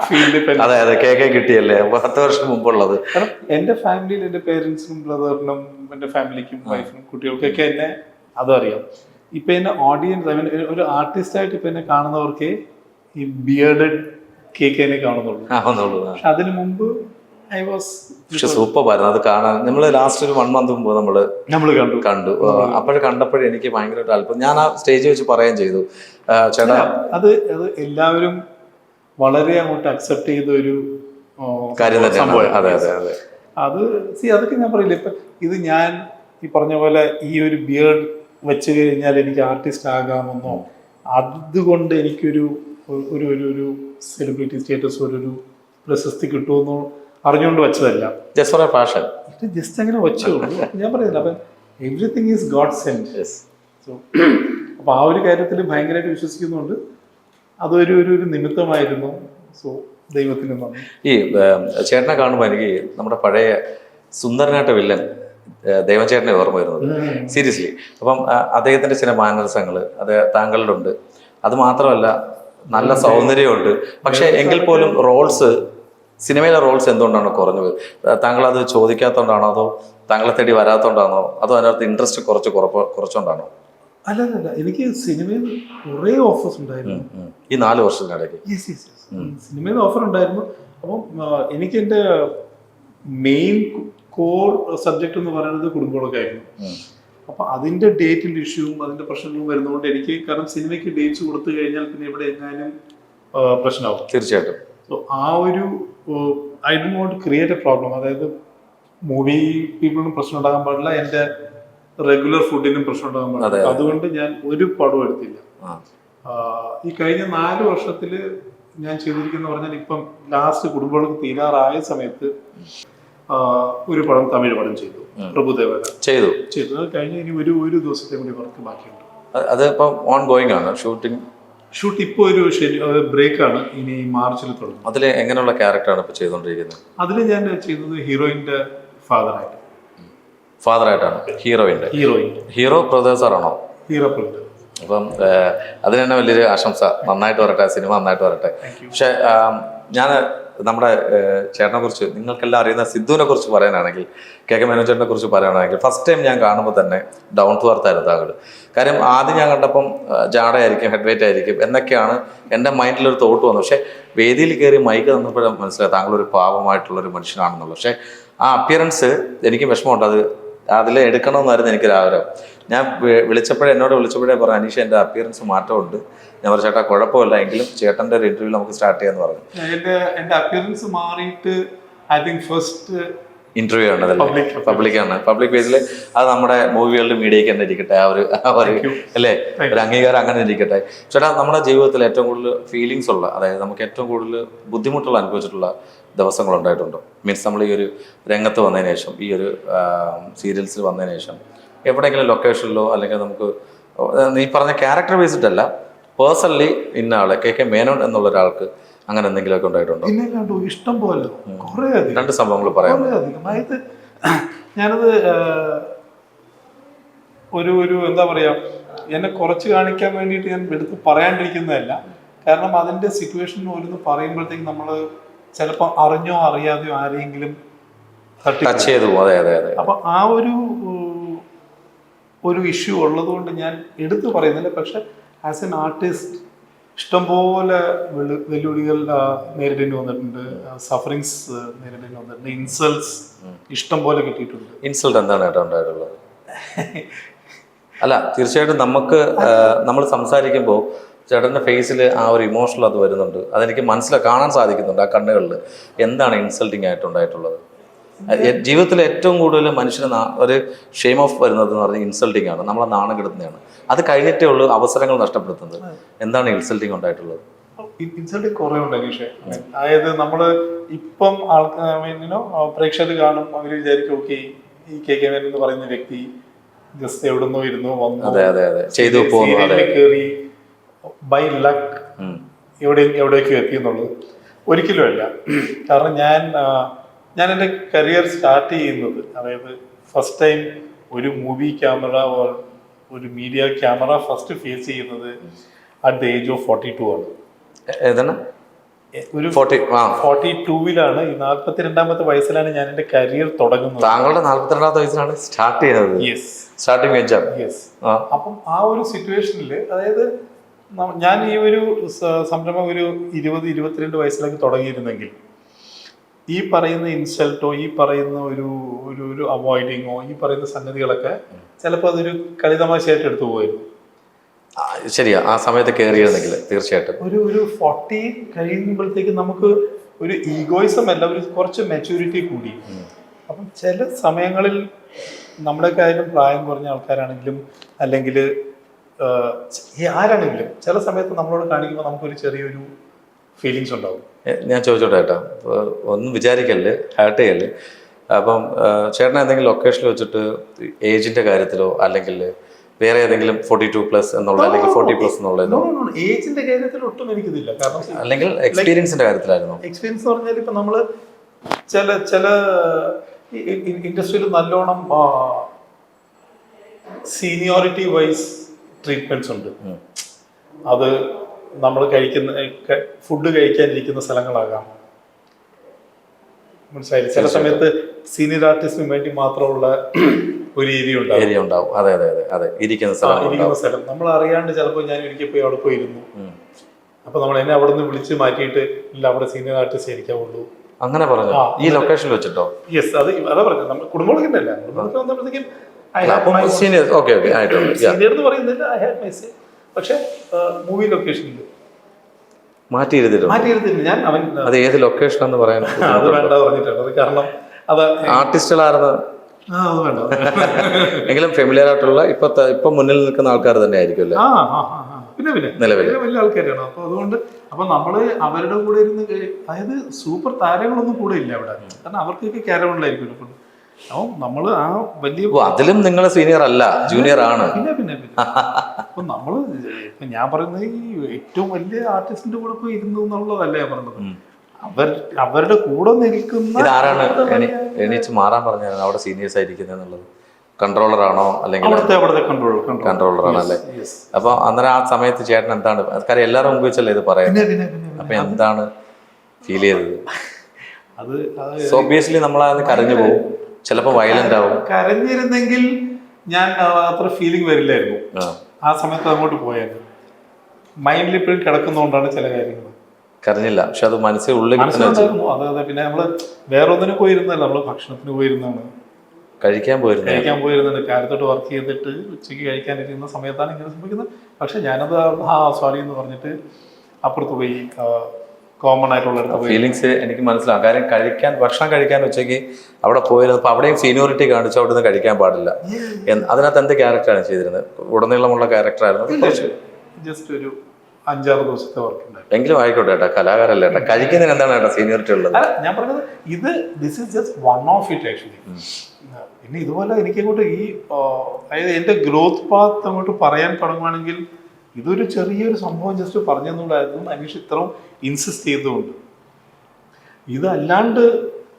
ഫീൽഡ് അതെ അതെ കേക്ക് കിട്ടിയല്ലേ 10 വർഷം മുമ്പുള്ളത്. കാരണം എന്റെ ഫാമിലിയിൽ എന്റെ പേരൻസിനും ബ്രദറിനും എന്റെ ഫാമിലിക്കും വൈഫിനും കുട്ടികൾക്കൊക്കെ എന്നെ അതറിയാം. ഇപ്പൊ എന്നെ ഓഡിയൻസ്, ഒരു ആർട്ടിസ്റ്റ് ആയിട്ട് ഇപ്പൊ എന്നെ കാണുന്നവർക്ക് ഈ ബിയർഡഡ് കേക്ക് എന്നെ കാണുന്നുള്ളൂ. പക്ഷെ അതിനു മുമ്പ് പക്ഷെ സൂപ്പറായിരുന്നു അത് കാണാൻ. നമ്മള് ലാസ്റ്റ് ഒരു 1 month മുമ്പ് നമ്മള് കണ്ടു. അപ്പോഴേ കണ്ടപ്പോഴേ എനിക്ക് ഭയങ്കര അല്പം, ഞാൻ ആ സ്റ്റേജിൽ വെച്ച് പറയുകയും ചെയ്തു, ചേട്ടാ അത് എല്ലാവരും വളരെ അങ്ങോട്ട് അക്സെപ്റ്റ് ചെയ്ത ഒരു കാര്യം തന്നെയാണ്. അതെ അതെ അതെ, അത് അതൊക്കെ ഞാൻ പറയില്ല. ഇപ്പൊ ഇത് ഞാൻ ഈ പറഞ്ഞ പോലെ ഈ ഒരു ബിയർഡ് വെച്ച് കഴിഞ്ഞാൽ എനിക്ക് ആർട്ടിസ്റ്റ് ആകാമെന്നോ അതുകൊണ്ട് എനിക്കൊരു ഒരു സെലിബ്രിറ്റി സ്റ്റേറ്റസ്, ഒരു പ്രശസ്തി കിട്ടുമെന്നോ അറിഞ്ഞുകൊണ്ട് വെച്ചതല്ല. ജസ്റ്റ് അങ്ങനെ വെച്ചുള്ളൂ. ഞാൻ പറയുന്നില്ല, അപ്പൊ everything is God saint. So അപ്പൊ ആ ഒരു കാര്യത്തിൽ ഭയങ്കരമായിട്ട് വിശ്വസിക്കുന്നുണ്ട്. അതൊരു ഒരു നിമിത്തമായിരുന്നു. സോ ദൈവത്തിന് നന്ദി. ഈ ചേട്ടനെ കാണുമ്പോൾ എനിക്ക് നമ്മുടെ പഴയ സുന്ദരനായിട്ട് വില്ലൻ ദേവചേട്ടനെ ഓർമ്മ വരുന്നത്, സീരിയസ്ലി. അപ്പം അദ്ദേഹത്തിന്റെ ചില മാനസങ്ങൾ അത് താങ്കളുടെ ഉണ്ട്. അത് മാത്രമല്ല നല്ല സൗന്ദര്യമുണ്ട്. പക്ഷെ എങ്കിൽ പോലും സിനിമയിലെ റോൾസ് എന്തുകൊണ്ടാണ് കുറഞ്ഞത്? താങ്കൾ അത് ചോദിക്കാത്തതുകൊണ്ടാണോ, അതോ താങ്കളെ തേടി വരാത്തതുകൊണ്ടാണോ, അതോ അതിനകത്ത് ഇൻട്രസ്റ്റ് കുറച്ചുകൊണ്ടാണോ? അല്ല, എനിക്ക് സിനിമയിൽ കുറേ ഓഫേഴ്സ് ഉണ്ടായിരുന്നു ഈ 4 വർഷത്തിനിടയ്ക്ക്. സിനിമയിൽ ഓഫർ ഉണ്ടായിരുന്നു. അപ്പം എനിക്ക് എൻ്റെ മെയിൻ കോർ സബ്ജക്റ്റ് എന്ന് പറയുന്നത് കുടുംബങ്ങളൊക്കെ ആയിരുന്നു. അപ്പൊ അതിന്റെ ഡേറ്റിന്റെ ഇഷ്യൂവും അതിന്റെ പ്രശ്നങ്ങളും വരുന്നതുകൊണ്ട് എനിക്ക്, കാരണം സിനിമയ്ക്ക് ഡേറ്റ്സ് കൊടുത്തു കഴിഞ്ഞാൽ പിന്നെ ഇവിടെ എങ്ങാനും പ്രശ്നമാവും. തീർച്ചയായിട്ടും. സോ ആ ഒരു I do not create a problem. അതായത് മൂവി പീപ്പിളിനും പ്രശ്നം ഉണ്ടാകാൻ പാടില്ല, എൻ്റെ റെഗുലർ ഫുഡിനും പ്രശ്നം ഉണ്ടാകാൻ പാടില്ല. അതുകൊണ്ട് ഞാൻ ഒരു പടവും എടുത്തില്ല. ഈ കഴിഞ്ഞ 4 വർഷത്തില് ഞാൻ ചെയ്തിരിക്കുന്ന പറഞ്ഞാൽ, ഇപ്പം ലാസ്റ്റ് കുടുംബങ്ങൾക്ക് തീരാറായ സമയത്ത് ഒരു തമിഴ് പടം ചെയ്തു, പ്രഭുദേവ ചെയ്തു. അത് കഴിഞ്ഞ് ഇനി ഒരു ദിവസത്തെ കൂടി വർക്ക് ബാക്കിയുണ്ട്. അത് ഇപ്പം ഓൺ ഗോയിങ് ആണ് ഷൂട്ട് ഇപ്പോൾ ഒരു ബ്രേക്ക് ആണ്, ഇനി മാർച്ചിൽ തുടങ്ങും. അതിൽ എങ്ങനെയുള്ള ക്യാരക്ടറാണ് ഇപ്പോൾ ചെയ്തുകൊണ്ടിരിക്കുന്നത്? അതിൽ ഞാൻ ചെയ്യുന്നത് ഹീറോയിന്റെ ഫാദറായിട്ടാണ്. ഹീറോ പ്രൊഡ്യൂസറാണോ? Hero producer. അപ്പം അതിന് തന്നെ വലിയൊരു ആശംസ. നന്നായിട്ട് വരട്ടെ, സിനിമ നന്നായിട്ട് വരട്ടെ. പക്ഷെ ഞാൻ നമ്മുടെ ചേട്ടനെ കുറിച്ച് നിങ്ങൾക്കെല്ലാം അറിയുന്ന സിദ്ധുവിനെ കുറിച്ച് പറയാനാണെങ്കിൽ, കെ മേനോൻ ചേട്ടനെ കുറിച്ച് പറയുകയാണെങ്കിൽ, ഫസ്റ്റ് ടൈം ഞാൻ കാണുമ്പോൾ തന്നെ ഡൗൺ ടു എർത്ത് ആയിരുന്നു താങ്കൾ. കാര്യം ആദ്യം ഞാൻ കണ്ടപ്പം ജാടയായിരിക്കും, ഹെഡ് വെയിറ്റ് ആയിരിക്കും എന്നൊക്കെയാണ് എൻ്റെ മൈൻഡിലൊരു തോട്ട് വന്നത്. പക്ഷേ വേദിയിൽ കയറി മൈക്ക് തന്നപ്പോഴും മനസ്സിലായി താങ്കളൊരു പാവമായിട്ടുള്ളൊരു മനുഷ്യനാണെന്നുള്ളത്. പക്ഷേ ആ അപ്പിയറൻസ് എനിക്ക് വിഷമമുണ്ട്, അതിൽ എടുക്കണമെന്നായിരുന്നു എനിക്കൊരാഗ്രഹം. ഞാൻ എന്നോട് വിളിച്ചപ്പോഴേ പറഞ്ഞു, അനീഷ് എൻ്റെ അപ്പിയറൻസ് മാറ്റമുണ്ട്. ഞാൻ പറഞ്ഞു ചേട്ടാ കുഴപ്പമില്ല, എങ്കിലും ചേട്ടൻ്റെ ഒരു ഇന്റർവ്യൂ നമുക്ക് സ്റ്റാർട്ട് ചെയ്യാന്ന് പറഞ്ഞു. എൻ്റെ അപ്പിയറൻസ് മാറിയിട്ട് ഐ തിങ്ക് ഫസ്റ്റ് ഇന്റർവ്യൂ ആണ് അതല്ലേ, പബ്ലിക്കാണ്, പബ്ലിക് പേജിൽ. അത് നമ്മുടെ മൂവികളുടെ മീഡിയയ്ക്ക് തന്നെ ഇരിക്കട്ടെ, ആ ഒരു അല്ലേ ഒരു അംഗീകാരം അങ്ങനെ ഇരിക്കട്ടെ. ചേട്ടാ നമ്മുടെ ജീവിതത്തിൽ ഏറ്റവും കൂടുതൽ ഫീലിങ്സ് ഉള്ള, അതായത് നമുക്ക് ഏറ്റവും കൂടുതൽ ബുദ്ധിമുട്ടുള്ള അനുഭവിച്ചിട്ടുള്ള ദിവസങ്ങളുണ്ടായിട്ടുണ്ടോ? മീൻസ് നമ്മൾ ഈ ഒരു രംഗത്ത് വന്നതിന് ശേഷം, ഈ ഒരു സീരിയൽസിൽ വന്നതിന് ശേഷം എവിടെയെങ്കിലും ലൊക്കേഷനിലോ അല്ലെങ്കിൽ നമുക്ക് നീ പറഞ്ഞ ക്യാരക്ടർ ബേസ്ഡല്ല, പേഴ്സണലി ഇന്ന ആള് കെ മേനോൻ എന്നുള്ള ഒരാൾക്ക് അങ്ങനെ എന്തെങ്കിലുമൊക്കെ ഉണ്ടായിട്ടുണ്ടോ? ഇഷ്ടം പോലെ കുറേ രണ്ട് സംഭവങ്ങൾ പറയാം. അതായത് ഞാനത് ഒരു എന്താ പറയാ, എന്നെ കുറച്ച് കാണിക്കാൻ വേണ്ടിയിട്ട് ഞാൻ എടുത്ത് പറയാണ്ടിരിക്കുന്നതല്ല. കാരണം അതിന്റെ സിറ്റുവേഷൻ ഓരോന്ന് പറയുമ്പോഴത്തേക്ക് നമ്മൾ ചിലപ്പോൾ അറിഞ്ഞോ അറിയാതെയോ ആരെങ്കിലും ടച്ച് ചെയ്തു പോകും. അതെ അതെ അതെ. അപ്പൊ ആ ഒരു ഇഷ്യൂ ഉള്ളത് കൊണ്ട് ഞാൻ എടുത്തു പറയുന്നില്ല. പക്ഷെ ആസ് എൻ ആർട്ടിസ്റ്റ് ഇഷ്ടംപോലെ വെല്ലുവിളികൾ നേരിടേണ്ടി വന്നിട്ടുണ്ട്, സഫറിങ്സ് നേരിടേണ്ടി വന്നിട്ടുണ്ട്, ഇൻസൾട്ട്സ് ഇഷ്ടം പോലെ കിട്ടിയിട്ടുണ്ട്. ഇൻസൾട്ട് എന്താണ് ഏട്ടാ ഉണ്ടായിട്ടുള്ളത്? അല്ല തീർച്ചയായിട്ടും നമ്മൾ സംസാരിക്കുമ്പോൾ ചേട്ടൻ്റെ ഫേസിൽ ആ ഒരു ഇമോഷണൽ അത് വരുന്നുണ്ട്, അതെനിക്ക് കാണാൻ സാധിക്കുന്നുണ്ട് ആ കണ്ണുകളിൽ. എന്താണ് ഇൻസൾട്ടിങ് ആയിട്ടുണ്ടായിട്ടുള്ളത്? ജീവിതത്തിൽ ഏറ്റവും കൂടുതൽ മനുഷ്യന് ഒരു ഷെയിം ഓഫ് വരുന്നത് എന്ന് പറഞ്ഞാൽ ഇൻസൾട്ടിങ് ആണ്, നമ്മളെ നാണം കെടുത്തുന്നതാണ്. അത് കഴിഞ്ഞിട്ടേ ഉള്ളൂ അവസരങ്ങൾ നഷ്ടപ്പെടുത്തുന്നത്. എന്താണ് ഇൻസൾട്ടിങ് ഉണ്ടായിട്ടുള്ളത്? ഇൻസൾട്ടിങ് കുറേ ഉണ്ട് അനീഷേ. അതായത് നമ്മള് ഇപ്പം പ്രേക്ഷകർ കാണും, അവർ വിചാരിക്കും ഓക്കെ ഈ കെ മേനോൻ എന്ന് പറയുന്ന വ്യക്തി ജസ്റ്റ് എവിടുന്നോ ഇരുന്നോ വന്നു ചെയ്തു കയറി ബൈ ലക്ക് എവിടേക്കും എത്തി എന്നുള്ളത് ഒരിക്കലും അല്ല. കാരണം ഞാൻ എൻ്റെ കരിയർ സ്റ്റാർട്ട് ചെയ്യുന്നത്, അതായത് ഫസ്റ്റ് ടൈം ഒരു മൂവി ക്യാമറ ഒരു മീഡിയ ക്യാമറ ഫസ്റ്റ് ഫേസ് ചെയ്യുന്നത് അറ്റ് ദ ഏജ് ഓഫ് 42 ആണ്. ഒരു 42-ലാണ്, ഈ 42-ാമത്തെ വയസ്സിലാണ് ഞാൻ എൻ്റെ കരിയർ തുടങ്ങുന്നത്. താങ്കളുടെ 42-ാമത്തെ വയസ്സിലാണ് സ്റ്റാർട്ട് ചെയ്യുന്നത്? Yes, starting age. യെസ്. അപ്പം ആ ഒരു സിറ്റുവേഷനിൽ, അതായത് ഞാൻ ഈ ഒരു സംരംഭം ഒരു 20-22 വയസ്സിലേക്ക് തുടങ്ങിയിരുന്നെങ്കിൽ ഈ പറയുന്ന ഇൻസൾട്ടോ, ഈ പറയുന്ന ഒരു അവോയ്ഡിങ്ങോ, ഈ പറയുന്ന സംഗതികളൊക്കെ ചിലപ്പോൾ അതൊരു കളിതമാശയായിട്ട് എടുത്തു പോയിരുന്നു. ശരിയാ, ആ സമയത്ത് കയറിയിരുന്നെങ്കിൽ തീർച്ചയായിട്ടും. ഒരു 40 കഴിയുമ്പോഴത്തേക്ക് നമുക്ക് ഒരു ഈഗോയിസം അല്ല, ഒരു കുറച്ച് മെച്യൂരിറ്റി കൂടി. അപ്പം ചില സമയങ്ങളിൽ നമ്മുടെ കാര്യം പ്രായം കുറഞ്ഞ ആൾക്കാരാണെങ്കിലും അല്ലെങ്കിൽ ആരാണെങ്കിലും ചില സമയത്ത് നമ്മളോട് കാണിക്കുമ്പോൾ നമുക്കൊരു ചെറിയൊരു ഫീലിങ്സ് ഉണ്ടാവും. ഞാൻ ചോദിച്ചോട്ടെ ഏട്ടാ, ഒന്നും വിചാരിക്കല്ലേ, ഹാർട്ട് ചെയ്യല്ലേ. അപ്പം ചേട്ടൻ എന്തെങ്കിലും ലൊക്കേഷനിൽ വെച്ചിട്ട് ഏജിന്റെ കാര്യത്തിലോ അല്ലെങ്കിൽ വേറെ ഏതെങ്കിലും 42+ എന്നുള്ള അല്ലെങ്കിൽ 40+ എന്നുള്ളതോ? ഏജിന്റെ കാര്യത്തിൽ ഒട്ടും എനിക്കിതില്ല. കാരണം അല്ലെങ്കിൽ എക്സ്പീരിയൻസിന്റെ കാര്യത്തിലായിരുന്നു. എക്സ്പീരിയൻസ് എന്ന് പറഞ്ഞാൽ ഇപ്പൊ നമ്മള് ചില ഇൻഡസ്ട്രിയിൽ നല്ലോണം സീനിയോറിറ്റി വൈസ് ട്രീറ്റ്മെന്റ്സ് ഉണ്ട്. അത് നമ്മൾ ഫുഡ് കഴിക്കാനിരിക്കുന്ന സ്ഥലങ്ങളാകാം, മനസ്സിലായില്ല. ചില സമയത്ത് സീനിയർ ആർട്ടിസ്റ്റിന് വേണ്ടി മാത്രമുള്ള ഒരു ഏരിയ ഉണ്ടാവും. അതെ അതെ അതെ അതെ, ഇരിക്കുന്ന സ്ഥലം നമ്മൾ അറിയാണ്ട് ചിലപ്പോൾ ഞാൻ ഒരിക്കൽ പോയി അവിടെ പോയിരുന്നു. അപ്പൊ നമ്മൾ എന്നെ അവിടെ നിന്ന് വിളിച്ച് മാറ്റിയിട്ട് ഇല്ല, അവിടെ സീനിയർ ആർട്ടിസ്റ്റ് ഇരിക്കാവുള്ളൂ അങ്ങനെ പറഞ്ഞു. ഈ ലൊക്കേഷനിൽ വെച്ചിട്ടോ? യെസ്, അതാ പറഞ്ഞു. നമ്മൾ കുടുംബങ്ങളൊക്കെ അല്ല, കുടുംബത്തിൽ വന്നപ്പോഴത്തേക്കും സീനിയർ എന്ന് പറയുന്നില്ല, ഐ ഹാഡ് മൈ സേ. പക്ഷെ മൂവി ലൊക്കേഷനിൽ മാറ്റിയിരുത്തില്ല ഞാൻ. അത് ഏത് ലൊക്കേഷൻ എന്ന് പറയാൻ അത് വേണ്ട പറഞ്ഞിട്ടുണ്ട്. കാരണം അത് ആർട്ടിസ്റ്റുകളായിരുന്നു എങ്കിലും ഫെമിലിയർ ആയിട്ടുള്ള ഇപ്പൊ മുന്നിൽ നിൽക്കുന്ന ആൾക്കാർ തന്നെ ആയിരിക്കും. പിന്നെ വലിയ ആൾക്കാരാണ്. അപ്പൊ അതുകൊണ്ട് നമ്മള് അവരുടെ കൂടെ ഇരുന്ന്, അതായത് സൂപ്പർ താരങ്ങളൊന്നും കൂടെ ഇല്ല അവിടെ. കാരണം അവർക്കൊക്കെ ക്യാരവണിലായിരിക്കും. നമ്മള് ആ വലിയ അതിലും നിങ്ങൾ സീനിയർ അല്ല, ജൂനിയർ ആണ്. പിന്നെ അപ്പൊ നമ്മള് ഞാൻ പറയുന്നത് ഈ ഏറ്റവും വലിയ ആർട്ടിസ്റ്റിന്റെ കൂടെ പോയി ഇരുന്നു എന്നുള്ളതല്ല ഞാൻ പറഞ്ഞത്. അവരുടെ കൂടെ നിൽക്കുന്ന ഇതാരാണ് എണീച്ച് മാറാൻ പറഞ്ഞാൽ അവിടെ സീനിയേഴ്സ് ആയിരിക്കുന്നത് എന്നുള്ളത്? കൺട്രോളർ ആണോ അല്ലെങ്കിൽ കൺട്രോളർ ആണല്ലേ? അപ്പൊ അന്നേരം ആ സമയത്ത് ചേട്ടൻ എന്താണ്, കാര്യം എല്ലാവരും മുമ്പ് വെച്ചല്ലേ ഇത് പറയുന്നത്. അപ്പൊ എന്താണ് ഫീൽ ചെയ്തത്? അത് ഒബ്വിയസ്ലി നമ്മളത് കരഞ്ഞു പോകും, ചിലപ്പോൾ വയലന്റ് ആവും. കരഞ്ഞിരുന്നെങ്കിൽ ഞാൻ അത്ര ഫീലിംഗ് വരില്ലായിരുന്നു. ആ സമയത്ത് അങ്ങോട്ട് പോയായിരുന്നു. മൈൻഡിൽ ഇപ്പോഴും കിടക്കുന്നതുകൊണ്ടാണ് ചില കാര്യങ്ങൾ. കരഞ്ഞില്ല, പക്ഷെ അത് മനസ്സിൽ ഉള്ളിൽ മനസ്സിലുണ്ടായിരുന്നു. അതെ. പിന്നെ നമ്മള് വേറെ ഒന്നിനു പോയിരുന്നല്ല, നമ്മള് ഭക്ഷണത്തിന് പോയിരുന്നാണ്, കഴിക്കാൻ പോയിരുന്നുണ്ട്. കാലത്തോട്ട് വർക്ക് ചെയ്തിട്ട് ഉച്ചയ്ക്ക് കഴിക്കാനിരിക്കുന്ന സമയത്താണ് ഇങ്ങനെ സംഭവിക്കുന്നത്. പക്ഷെ ഞാനത് സോറി എന്ന് പറഞ്ഞിട്ട് അപ്പുറത്ത് പോയി, കോമൺ ആയിട്ടുള്ള ഫീലിങ്സ് എനിക്ക് മനസ്സിലാവും. കാര്യം ഭക്ഷണം കഴിക്കാൻ ഉച്ചയ്ക്ക് അവിടെ പോയിരുന്നപ്പോൾ അവിടെയും സീനിയോറിറ്റി കാണിച്ചു, അവിടെ നിന്ന് കഴിക്കാൻ പാടില്ല. അതിനകത്ത് എന്ത് ക്യാരക്ടറാണ് ചെയ്തിരുന്നത്? ഉടനീളമുള്ള ക്യാരക്ടറായിരുന്നു? ജസ്റ്റ് ഒരു 5-6 ദിവസത്തെ വർക്ക് ഉണ്ടായിരുന്നു. എങ്കിലും ആയിക്കോട്ടെ ഏട്ടാ, കലാകാരല്ല ഏട്ടാ. കഴിക്കുന്നതിന് എന്താണ് ഏട്ടാ സീനിയോറിറ്റി ഉള്ളത്? ഞാൻ പറഞ്ഞത് this is just one of it actually. പിന്നെ ഇതുപോലെ എനിക്കങ്ങോട്ട് അതായത് എൻ്റെ ഗ്രോത്ത് പാത്ത് അങ്ങോട്ട് പറയാൻ തുടങ്ങുകയാണെങ്കിൽ ഇതൊരു ചെറിയൊരു സംഭവം ജസ്റ്റ് പറഞ്ഞുകൊണ്ടായിരുന്നു അനീഷ് ഇത്രയും ഇൻസിസ്റ്റ് ചെയ്തുകൊണ്ട്. ഇതല്ലാണ്ട്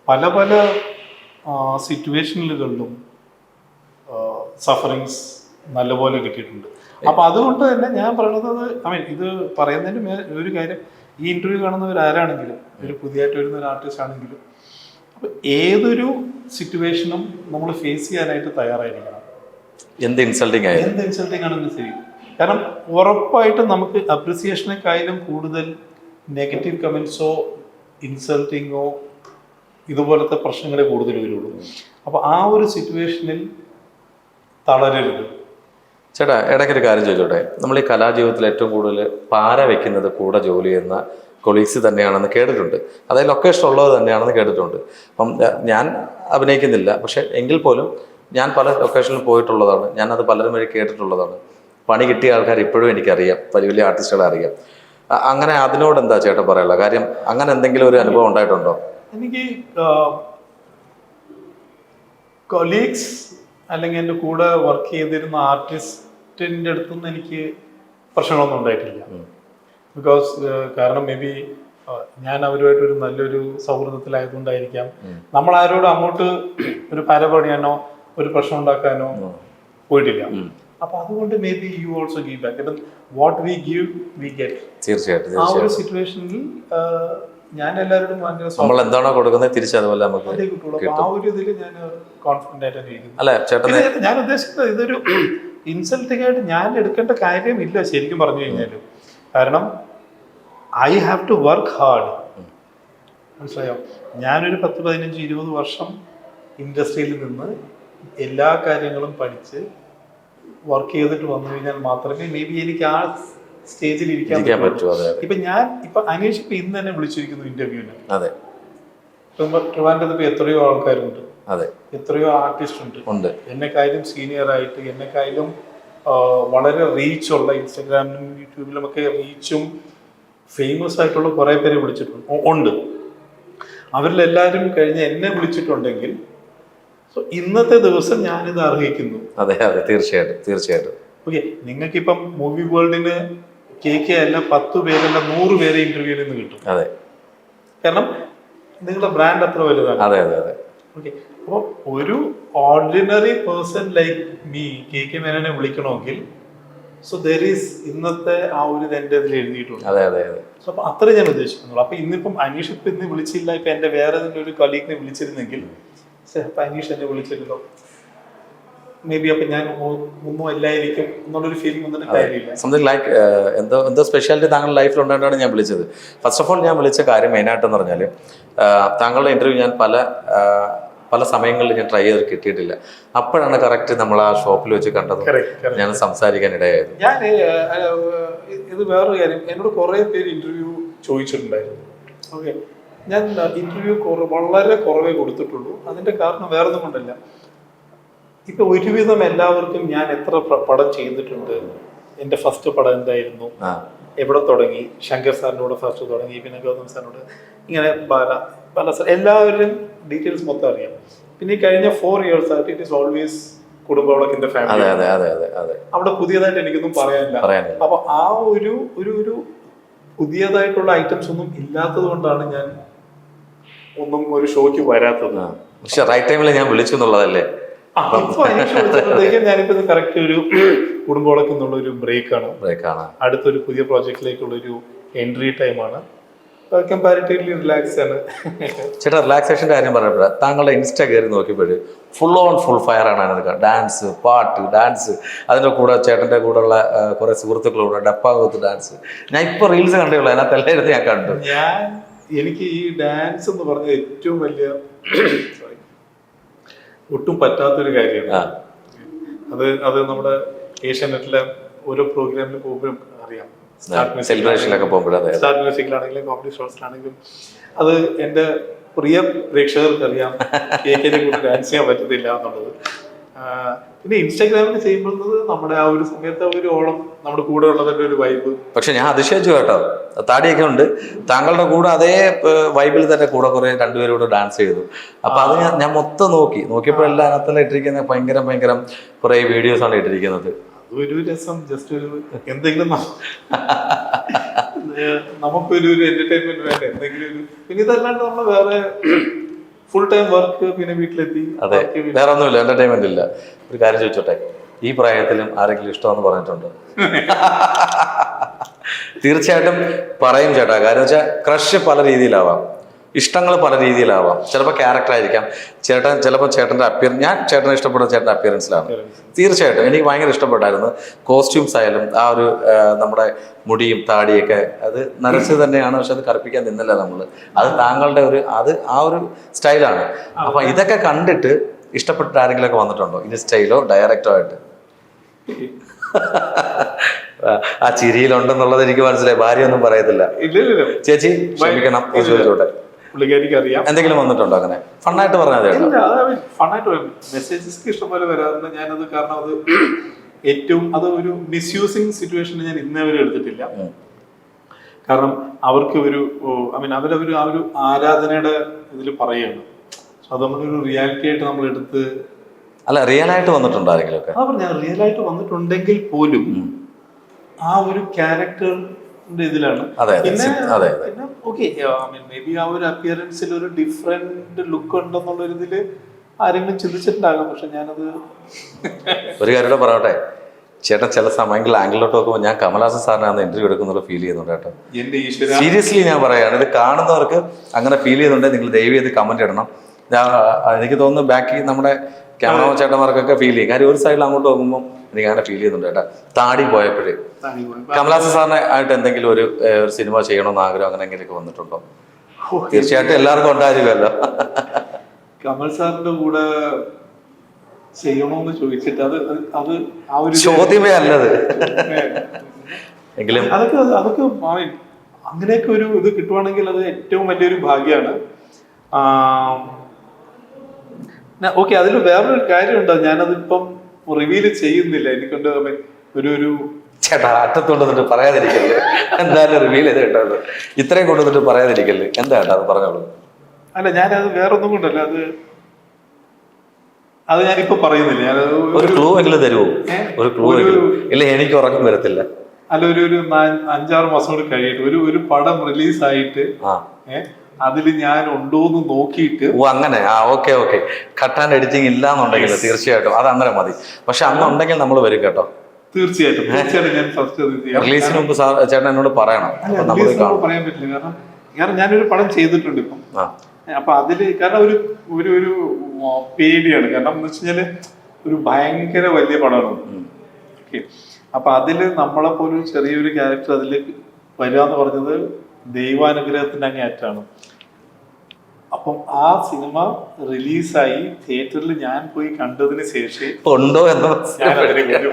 പല പല സിറ്റുവേഷനുകളിലും സഫറിങ്സ് നല്ലപോലെ കിട്ടിയിട്ടുണ്ട്. അപ്പൊ അതുകൊണ്ട് തന്നെ ഞാൻ പറയുന്നത്, ഇത് പറയുന്നതിന് ഒരു കാര്യം, ഈ ഇന്റർവ്യൂ കാണുന്നവരാരാണെങ്കിലും, ഒരു പുതിയതായിട്ട് വരുന്ന ഒരു ആർട്ടിസ്റ്റ് ആണെങ്കിലും, അപ്പൊ ഏതൊരു സിറ്റുവേഷനും നമ്മൾ ഫേസ് ചെയ്യാനായിട്ട് തയ്യാറായിരിക്കണം. എന്ത് ഇൻസൾട്ടിങ് ആണെങ്കിലും ശരി. കാരണം ഉറപ്പായിട്ടും നമുക്ക് അപ്രിസിയേഷനെക്കാളും കൂടുതൽ നെഗറ്റീവ് കമൻസോ ഇൻസൾട്ടിങ്ങോ ഇതുപോലത്തെ പ്രശ്നങ്ങളെ കൂടുതൽ വരുള്ളൂ. അപ്പൊ ആ ഒരു സിറ്റുവേഷനിൽ തളരരുത്. ചേട്ടാ, ഇടയ്ക്കൊരു കാര്യം ചോദിച്ചോട്ടെ. നമ്മൾ ഈ കലാജീവിതത്തിൽ ഏറ്റവും കൂടുതൽ പാര വെക്കുന്നത് കൂടെ ജോലി ചെയ്യുന്ന കൊളീഗ്സ് തന്നെയാണെന്ന് കേട്ടിട്ടുണ്ട്. അതായത് ലൊക്കേഷൻ ഉള്ളത് തന്നെയാണെന്ന് കേട്ടിട്ടുണ്ട്. അപ്പം ഞാൻ അഭിനയിക്കുന്നില്ല, പക്ഷെ എങ്കിൽ പോലും ഞാൻ പല ലൊക്കേഷനിൽ പോയിട്ടുള്ളതാണ്. ഞാനത് പലരും വഴി കേട്ടിട്ടുള്ളതാണ്. പണി കിട്ടിയ ആൾക്കാർ ഇപ്പോഴും എനിക്കറിയാം, വലിയ വലിയ ആർട്ടിസ്റ്റുകളെ അറിയാം. അങ്ങനെ അതിനോട് എന്താ ചേട്ടൻ പറയാനുള്ള കാര്യം? അങ്ങനെ എന്തെങ്കിലും ഒരു അനുഭവം ഉണ്ടായിട്ടുണ്ടോ? എനിക്ക് കൊളീഗ്സ് അല്ലെങ്കിൽ എൻ്റെ കൂടെ വർക്ക് ചെയ്തിരുന്ന ആർട്ടിസ്റ്റിൻ്റെ അടുത്തുനിന്ന് എനിക്ക് പ്രശ്നങ്ങളൊന്നും ഉണ്ടായിട്ടില്ല. ബിക്കോസ് കാരണം മേ ബി ഞാൻ അവരുമായിട്ടൊരു നല്ലൊരു സൗഹൃദത്തിലായതുകൊണ്ടായിരിക്കാം നമ്മൾ ആരോടും അങ്ങോട്ട് ഒരു പാര പണിയാനോ ഒരു പ്രശ്നം ഉണ്ടാക്കാനോ പോയിട്ടില്ല. അപ്പൊ അതുകൊണ്ട് may be you also give back. What we give we get. തീർച്ചയായിട്ടും ആ ഒരു സിറ്റുവേഷനിൽ ഞാൻ എല്ലാവരോടും നമ്മൾ എന്താണോ കൊടുക്കുന്നത് തിരിച്ചതുപോലെ നമുക്ക് കിട്ടുള്ളൂ. ആ ഒരു ഇതിൽ ഞാൻ കോൺഫിഡന്റ് ആയിട്ടാണ് ഇരിക്കുന്നത്. അല്ലെ ചേട്ടനെ ഞാൻ ഉദ്ദേശിക്കുന്നത് ഇതൊരു ഇൻസൾട്ടിംഗ് ആയിട്ട് ഞാൻ എടുക്കേണ്ട കാര്യമില്ല ശരിക്കും പറഞ്ഞു കഴിഞ്ഞാലും. കാരണം I have to work hard. മനസ്സിലായോ? ഞാനൊരു 10-15-20 വർഷം ഇൻഡസ്ട്രിയിൽ നിന്ന് എല്ലാ കാര്യങ്ങളും പഠിച്ച് വർക്ക് ചെയ്തിട്ട് വന്നു കഴിഞ്ഞാൽ മാത്രമേ മേ ബി എനിക്ക് ആ സ്റ്റേജിൽ ഇരിക്കാൻ പറ്റൂ. ഇപ്പൊ അനീഷ് ഇപ്പൊ ഇന്ന് തന്നെ വിളിച്ചിരിക്കുന്നു ഇന്റർവ്യൂവിന്. അതെ. ട്രിവാൻഡ്രത്ത് ഇപ്പൊ എത്രയോ ആൾക്കാരുണ്ട്, അതെ, എത്രയോ ആർട്ടിസ്റ്റ് ഉണ്ട്. എന്നെക്കാളും സീനിയർ ആയിട്ട്, എന്നെക്കാളും വളരെ റീച്ചുള്ള, ഇൻസ്റ്റാഗ്രാമിലും യൂട്യൂബിലും ഒക്കെ റീച്ചും ഫേമസ് ആയിട്ടുള്ള കുറെ പേരെ വിളിച്ചിട്ടുണ്ട്. അവരിലെല്ലാവരും കഴിഞ്ഞ് എന്നെ വിളിച്ചിട്ടുണ്ടെങ്കിൽ ഇന്നത്തെ ദിവസം ഞാനിത് അർഹിക്കുന്നു. അതെ അതെ, തീർച്ചയായിട്ടും. ഓക്കെ, നിങ്ങൾക്കിപ്പം മൂവി വേൾഡിന് KK അല്ല 10 പേരല്ല 100 പേരെ ഇന്റർവ്യൂവിൽ നിന്ന് കിട്ടും. അതെ, കാരണം നിങ്ങളുടെ ബ്രാൻഡ് അത്ര വലുതാണ്. അതെ അതെ അതെ. ഓക്കെ, അപ്പോൾ ഒരു ordinary person like me KK മേനോനെ വിളിക്കണമെങ്കിൽ ദർ ഈസ് ഇന്നത്തെ ആ ഒരു എൻ്റെ ഇതിൽ എഴുതിയിട്ടുണ്ട്. അതെ അതെ അതെ. അപ്പൊ അത്ര ഞാൻ ഉദ്ദേശിക്കുന്നുള്ളൂ. അപ്പൊ ഇന്നിപ്പം അനീഷ് ഇപ്പൊ ഇന്ന് വിളിച്ചില്ല, ഇപ്പൊ എന്റെ വേറെ ഏതെങ്കിലും ഒരു കൊളീഗിനെ വിളിച്ചിരുന്നെങ്കിൽ അപ്പൊ അനീഷ് എന്നെ വിളിച്ചിരുന്നോ മേ ബി അപ്പൊ ഞാൻ ഒന്നും അല്ലായിരിക്കും എന്നുള്ളൊരു ഫീലിംഗ് വന്നിട്ട് കാര്യമില്ല. സംതിങ് ലൈക്ക് എന്തോ സ്പെഷ്യാലിറ്റി താങ്കളുടെ ലൈഫിൽ ഉണ്ടായിട്ടാണ് ഞാൻ വിളിച്ചത്. ഫസ്റ്റ് ഓഫ് ഓൾ ഞാൻ വിളിച്ച കാര്യം മെയിനായിട്ടെന്ന് പറഞ്ഞാൽ താങ്കളുടെ ഇന്റർവ്യൂ ഞാൻ പല സമയങ്ങളിൽ ഞാൻ ട്രൈ ചെയ്ത് കിട്ടിയിട്ടില്ല. അപ്പോഴാണ് കറക്റ്റ് നമ്മൾ ആ ഷോപ്പിൽ വെച്ച് കണ്ടത്, ഞാൻ സംസാരിക്കാൻ ഇടയായത്. ഞാൻ ഇത് വേറൊരു കാര്യം, എന്നോട് കുറെ പേര് ഇന്റർവ്യൂ ചോദിച്ചിട്ടുണ്ടായിരുന്നു. ഓക്കെ, ഞാൻ ഇന്റർവ്യൂ വളരെ കുറവേ കൊടുത്തിട്ടുള്ളൂ. അതിന്റെ കാരണം വേറൊന്നും കൊണ്ടല്ല, ഇപ്പൊ ഒരുവിധം എല്ലാവർക്കും ഞാൻ എത്ര പടം ചെയ്തിട്ടുണ്ട്, എൻ്റെ ഫസ്റ്റ് പടം എന്തായിരുന്നു, എവിടെ തുടങ്ങി, ശങ്കർ സാറിനോട് ഫസ്റ്റ് തുടങ്ങി, പിന്നെ ഗൗതം സാറിനോട്, ഇങ്ങനെ പല എല്ലാവരുടെയും ഡീറ്റെയിൽസ് മൊത്തം അറിയാം. പിന്നെ ഈ കഴിഞ്ഞ 4 years ആയിട്ട് ഇറ്റ് ഈസ് ഓൾവേസ് കുടുംബവിളക്കിന്റെ ഫാമിലി. അവിടെ പുതിയതായിട്ട് എനിക്കൊന്നും പറയാനില്ല. അപ്പൊ ആ ഒരു പുതിയതായിട്ടുള്ള ഐറ്റംസ് ഒന്നും ഇല്ലാത്തത് കൊണ്ടാണ് ഞാൻ ഒന്നും ഒരു ഷോയ്ക്ക് വരാത്തത്. പക്ഷെ റൈറ്റ് ടൈമിൽ ഞാൻ വിളിച്ചു എന്നുള്ളതല്ലേ. ഞാനിപ്പോ കറക്റ്റ് ഒരു കുടുംബവിളക്ക് എന്നുള്ള ഒരു ബ്രേക്കാണ്. അടുത്തൊരു പുതിയ പ്രോജക്റ്റിലേക്കുള്ള ഒരു എൻട്രി ടൈമാണ്. കമ്പാരിറ്റീവ്ലി റിലാക്സ് ആണ്. ചേട്ടാ റിലാക്സേഷൻ്റെ കാര്യം പറഞ്ഞപ്പോഴാണ് താങ്കളുടെ ഇൻസ്റ്റ കയറി നോക്കിയപ്പോൾ ഫുൾ ഫയർ ആണ് അതിനകത്ത്. ഡാൻസ്, പാട്ട്, ഡാൻസ്, അതിൻ്റെ കൂടെ ചേട്ടൻ്റെ കൂടെയുള്ള കുറേ സുഹൃത്തുക്കളുടെ ഡപ്പാകത്ത് ഡാൻസ്. ഞാൻ ഇപ്പോൾ റീൽസ് കണ്ടേയുള്ളൂ, അതിനകത്ത് എല്ലാവരും ഞാൻ കണ്ടു. എനിക്ക് ഈ ഡാൻസ് എന്ന് പറഞ്ഞ ഏറ്റവും വലിയ ഒട്ടും പറ്റാത്തൊരു കാര്യമാണ്. അത് നമ്മുടെ ഏഷ്യാനെറ്റിലെ ഓരോ പ്രോഗ്രാമിൽ പോകുമ്പോഴും അറിയാം. സെലിബ്രേഷനിലൊക്കെ പോകുമ്പോഴേ സ്റ്റാർ മ്യൂസിക്കിലാണെങ്കിലും കോമഡി ഷോസിലാണെങ്കിലും അത് എൻ്റെ പ്രിയ പ്രേക്ഷകർക്ക് അറിയാം കേക്കിനെ കൂടി ഡാൻസ് ചെയ്യാൻ പറ്റത്തില്ല എന്നുള്ളത്. പിന്നെ ഇൻസ്റ്റാഗ്രാമിൽ ചെയ്യുമ്പോൾ നമ്മുടെ ആ ഒരു സമയത്ത് ഒരു ഓളം നമ്മുടെ കൂടെ ഉള്ളതിൻ്റെ ഒരു വൈബ്. പക്ഷെ ഞാൻ അതിശയിച്ചു കേട്ടോ, താടിയൊക്കെ ഉണ്ട്, താങ്കളുടെ കൂടെ അതേ വൈബിൽ തന്നെ കൂടെ കുറെ രണ്ടുപേരും കൂടെ ഡാൻസ് ചെയ്തു. അപ്പൊ അത് ഞാൻ മൊത്തം നോക്കിയപ്പോഴെല്ലാം അതിനകത്തെല്ലാം ഇട്ടിരിക്കുന്ന ഭയങ്കര കുറെ വീഡിയോസ് ആണ് ഇട്ടിരിക്കുന്നത്. ഒരു രസം, ജസ്റ്റ് ഒരു എന്തെങ്കിലും നമുക്കൊരു എന്റർടൈൻമെന്റ് വേണ്ട എന്തെങ്കിലും ഒരു. പിന്നെ ഇതല്ലാണ്ട് നമ്മൾ വേറെ ഫുൾ ടൈം വർക്ക്, പിന്നെ വീട്ടിലെത്തി. അതെ, വേറെ ഒന്നുമില്ല, എന്റർടൈൻമെന്റ് ഇല്ല. ഒരു കാര്യം ചോദിച്ചോട്ടെ, ഈ പ്രായത്തിലും ആരെങ്കിലും ഇഷ്ടമെന്ന് പറഞ്ഞിട്ടുണ്ടോ? തീർച്ചയായിട്ടും പറയും ചേട്ടാ. കാര്യം വെച്ചാൽ ക്രഷ് പല രീതിയിലാവാം, ഇഷ്ടങ്ങൾ പല രീതിയിലാവാം. ചിലപ്പോൾ ക്യാരക്ടർ ആയിരിക്കാം, ചിലപ്പോൾ ചേട്ടൻ്റെ ഞാൻ ചേട്ടനെ ഇഷ്ടപ്പെടുന്ന ചേട്ടൻ്റെ അപ്പിയറൻസിലാണ്. തീർച്ചയായിട്ടും എനിക്ക് ഭയങ്കര ഇഷ്ടപ്പെട്ടായിരുന്നു. കോസ്റ്റ്യൂംസ് ആയാലും ആ ഒരു നമ്മുടെ മുടിയും താടിയൊക്കെ അത് നരച്ച് തന്നെയാണ്, പക്ഷെ അത് കറുപ്പിക്കാൻ നിന്നില്ല നമ്മൾ. അത് താങ്കളുടെ ആ ഒരു സ്റ്റൈലാണ്. അപ്പം ഇതൊക്കെ കണ്ടിട്ട് ഇഷ്ടപ്പെട്ടിട്ട് ആരെങ്കിലുമൊക്കെ വന്നിട്ടുണ്ടോ ഇൻസ്റ്റയിലോ ഡയറക്റ്റോ ആയിട്ട്? ആ ചിരിയിലുണ്ടെന്നുള്ളത് എനിക്ക് മനസ്സിലായി. ഭാര്യ ഒന്നും പറയത്തില്ല. ചേച്ചി ക്ഷമിക്കണം, ചോദിച്ചോട്ടെ, അറിയാം എന്തെങ്കിലും വന്നിട്ടുണ്ടോ അങ്ങനെ ഫണ്ണായിട്ട് പറഞ്ഞാൽ? ഫണ്ണായിട്ട് മെസ്സേജസ് ഇഷ്ടംപോലെ വരാറുണ്ട്. ഞാനത് കാരണം അത് ഒരു മിസ്യൂസിങ് സിറ്റുവേഷൻ ഞാൻ ഇന്നേ വരെ എടുത്തിട്ടില്ല. കാരണം അവർക്ക് അവരൊരു ആ ഒരു ആരാധനയുടെ ഇതിൽ പറയുകയാണ്. അത് നമ്മളൊരു റിയാലിറ്റി ആയിട്ട് നമ്മൾ എടുത്ത് അല്ല, റിയൽ ആയിട്ട് വന്നിട്ടുണ്ടോ ആരെങ്കിലും ഒക്കെ? ഞാൻ റിയൽ ആയിട്ട് വന്നിട്ടുണ്ടെങ്കിൽ പോലും ആ ഒരു ക്യാരക്ടറിന്റെ ഇതിലാണ്. പിന്നെ ഓക്കെ, മേ ബി ആ ഒരു അപ്പിയറൻസിൽ ഒരു ഡിഫറെന്റ് ലുക്ക് ഉണ്ടെന്നുള്ള ഒരു ഇതില് ആരെങ്കിലും ചിന്തിച്ചിട്ടുണ്ടാകാം. പക്ഷെ ഞാനത് ഒരു കാര്യം പറയട്ടെ ചേട്ടൻ, ചില സമയങ്ങളിൽ ആംഗിളിലോട്ട് നോക്കുമ്പോൾ ഞാൻ കമലഹാസൻ സാറിനാണ് ഇന്റർവ്യൂ എടുക്കുന്നത് ഫീൽ ചെയ്യുന്നുണ്ട് കേട്ടോ. സീരിയസ്ലി ഞാൻ പറയാണ്, ഇത് കാണുന്നവർക്ക് അങ്ങനെ ഫീൽ ചെയ്യുന്നുണ്ടെങ്കിൽ നിങ്ങൾ ദയവ് ചെയ്ത് കമന്റ് ഇടണം. എനിക്ക് തോന്നുന്നു ബാക്കി നമ്മുടെ ക്യാമറ ചേട്ടന്മാർക്കൊക്കെ ഫീൽ ചെയ്യും. കാര്യം ഒരു സൈഡിൽ അങ്ങോട്ട് നോക്കുമ്പോൾ എനിക്ക് അങ്ങനെ ഫീൽ ചെയ്യുന്നുണ്ട് കേട്ടോ. താടി പോയപ്പോഴേ കമലഹാസൻ സാറിനെ ആയിട്ട് എന്തെങ്കിലും ഒരു സിനിമ ചെയ്യണമെന്ന് ആഗ്രഹം അങ്ങനെ എന്തെങ്കിലുമൊക്കെ വന്നിട്ടുണ്ടോ? തീർച്ചയായിട്ടും എല്ലാവർക്കും ഉണ്ടായിരിക്കുമല്ലോ. കമൽ സാറിന്റെ കൂടെ ചെയ്യണോന്ന് ചോദിച്ചിട്ട് അത് ആ ഒരു ചോദ്യമേ അല്ലത്. എങ്കിലും അതൊക്കെ അങ്ങനെയൊക്കെ ഒരു ഇത് കിട്ടുവാണെങ്കിൽ അത് ഏറ്റവും വലിയൊരു ഭാഗ്യമാണ്. ഓക്കെ, അതിൽ വേറൊരു കാര്യമുണ്ടോ, ഞാനതിപ്പം റിവീൽ ചെയ്യുന്നില്ല. എനിക്കൊണ്ട് ഒരു ചേട്ടാ അറ്റത്തുകൊണ്ടിട്ട് പറയാതിരിക്കല്ലേ, എന്തായാലും റിവീൽ ചെയ്ത് കേട്ടത് ഇത്രയും കൊണ്ടുവന്നിട്ട് പറയാതിരിക്കല്ലേ, എന്താ ചേട്ടാ അത് പറഞ്ഞോളൂ. അല്ല, ഞാനത് വേറൊന്നും കൊണ്ടല്ല, അത് ഞാനിപ്പോ പറയുന്നില്ല. ഒരു ക്ലൂ എങ്കിലും തരുമോ? ഒരു ക്ലൂ ഇല്ല, എനിക്ക് ഉറക്കം വരത്തില്ല. അല്ല, ഒരു 5-6 മാസം കൂടി കഴിയിട്ട് ഒരു പടം റിലീസായിട്ട് അതിൽ ഞാൻ ഉണ്ടോന്ന് നോക്കിയിട്ട്. ഓ അങ്ങനെ, ഓക്കെ കട്ട് ആൻഡ് എഡിറ്റിംഗ് ഇല്ലാന്നുണ്ടെങ്കിൽ തീർച്ചയായിട്ടും അത് അങ്ങനെ മതി. പക്ഷെ അന്നുണ്ടെങ്കിൽ നമ്മൾ വരും കേട്ടോ. തീർച്ചയായിട്ടും ഞാൻ ഫസ്റ്റ് റിലീസിന് മുമ്പ് ചേട്ടൻ എന്നോട് പറയണം. പറയാൻ പറ്റില്ല, കാരണം ഞാനൊരു പടം ചെയ്തിട്ടുണ്ട് ഇപ്പം. അപ്പൊ അതില് കാരണം ഒരു പേടിയാണ്. കാരണം എന്ന് വെച്ച് കഴിഞ്ഞാല് ഒരു ഭയങ്കര വലിയ പടമാണ്. ഓക്കെ, അപ്പൊ അതില് നമ്മളെ പോലും ചെറിയൊരു ക്യാരക്ടർ അതില് വരിക പറഞ്ഞത് ദൈവാനുഗ്രഹത്തിന്റെ അങ്ങേയറ്റാണ്. അപ്പം ആ സിനിമ റിലീസായി തിയേറ്ററിൽ ഞാൻ പോയി കണ്ടതിന് ശേഷം ഉണ്ടോ എന്ന്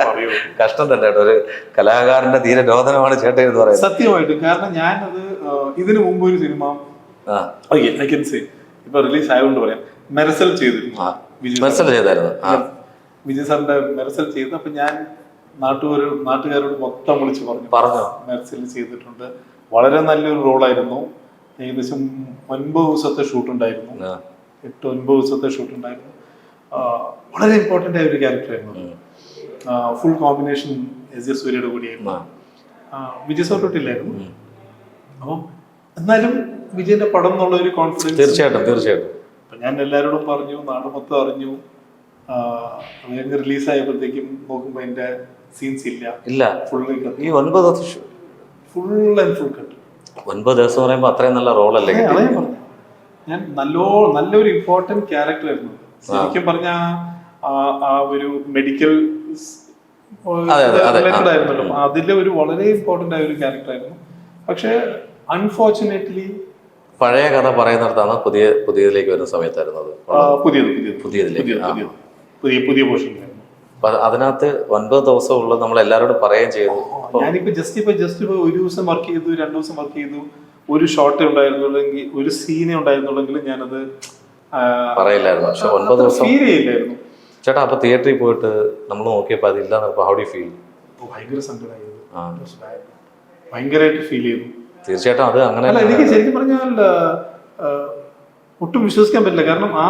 പറയൂ. കഷ്ടം തന്നെ, ഒരു കലാകാരന്റെ തീരെ രോദനമാണ് ചേട്ടൻ എന്ന് പറയുന്നത്. സത്യമായിട്ടും. കാരണം ഞാനത് ഇതിനു മുമ്പ് ഒരു സിനിമ ഇപ്പൊ റിലീസ് ആയതുകൊണ്ട് പറയാം, മെർസൽ ചെയ്തിരുന്നു. വിജയ് സാറിന്റെ മെർസൽ ചെയ്തു. അപ്പൊ ഞാൻ നാട്ടുകാരോട് മൊത്തം വിളിച്ച് പറഞ്ഞു മെർസൽ ചെയ്തിട്ടുണ്ട്. വളരെ നല്ലൊരു റോളായിരുന്നു. ഏകദേശം 9 ദിവസത്തെ ഷൂട്ട് ഉണ്ടായിരുന്നു. 8-9 ദിവസത്തെ ഷൂട്ട് ഉണ്ടായിരുന്നു. വളരെ ഇമ്പോർട്ടൻ്റ് ആയ ഒരു ക്യാരക്ടറായിരുന്നു. ഫുൾ കോമ്പിനേഷൻ എസ് ജെ സൂര്യയുടെ കൂടിയായിരുന്നു. വിജയ് സാറിട്ടില്ലായിരുന്നു. അപ്പം എന്നാലും വിജയന്റെ പടം എന്നുള്ള ഒരു കോൺഫിഡൻസ് തീർച്ചയായിട്ടും അപ്പൊ ഞാൻ എല്ലാവരോടും പറഞ്ഞു, നാട് മൊത്തം അറിഞ്ഞു. റിലീസായപ്പോഴത്തേക്കും നോക്കുമ്പോ എന്റെ സീൻസ് ഇല്ല. ഫുൾ ഈ 9 ഫുൾ ആൻഡ് ഫുൾ കട്ട്. 9 ദിവസം പറയുമ്പോൾ അത്രയും നല്ല റോളല്ലേ അതേ ഞാൻ പറഞ്ഞു. ഞാൻ നല്ലൊരു ഇമ്പോർട്ടന്റ് ക്യാരക്ടർ ആയിരുന്നു ശരിക്കും പറഞ്ഞ ആ ഒരു മെഡിക്കൽ റിലേറ്റഡ് ആയിരുന്നല്ലോ, അതിലെ ഒരു വളരെ ഇമ്പോർട്ടന്റ് ആയ ഒരു ക്യാരക്ടർ ആയിരുന്നു. പക്ഷെ അൺഫോർച്ചുനേറ്റ്ലി പഴയ കഥ പറയുന്നിടത്താണ് പുതിയതിലേക്ക് വരുന്ന സമയത്തായിരുന്നു അത് പുതിയതിലേക്ക് പുതിയ പോർഷൻ. അപ്പൊ അതിനകത്ത് 9 ദിവസം ഉള്ളത് നമ്മൾ എല്ലാവരോടും പറയുകയും ചെയ്തു. ഞാനിപ്പോ ജസ്റ്റ് ഒരു ദിവസം വർക്ക് ചെയ്തു, 2 ദിവസം വർക്ക് ചെയ്തു, ഒരു ഷോട്ടേ ഉണ്ടായിരുന്നുള്ളെങ്കിൽ, ഒരു സീനേ ഉണ്ടായിരുന്നുള്ളെങ്കിൽ ഞാനത് പറയില്ലായിരുന്നു. പക്ഷെ 9 ദിവസം ഫീൽ ചെയ്യില്ലായിരുന്നു. ചേട്ടാ അപ്പൊ തിയേറ്ററിൽ പോയിട്ട് നമ്മൾ നോക്കിയപ്പോ അതില്ല, ഹൗ ഡു ഫീൽ? ഭയങ്കര സങ്കടമായിരുന്നു, ഭയങ്കരമായിട്ട് ഫീൽ ചെയ്തു. തീർച്ചയായിട്ടും അത് അങ്ങനെ അല്ല, എനിക്ക് ശരിക്കും പറഞ്ഞാൽ ഒട്ടും വിശ്വസിക്കാൻ പറ്റില്ല. കാരണം ആ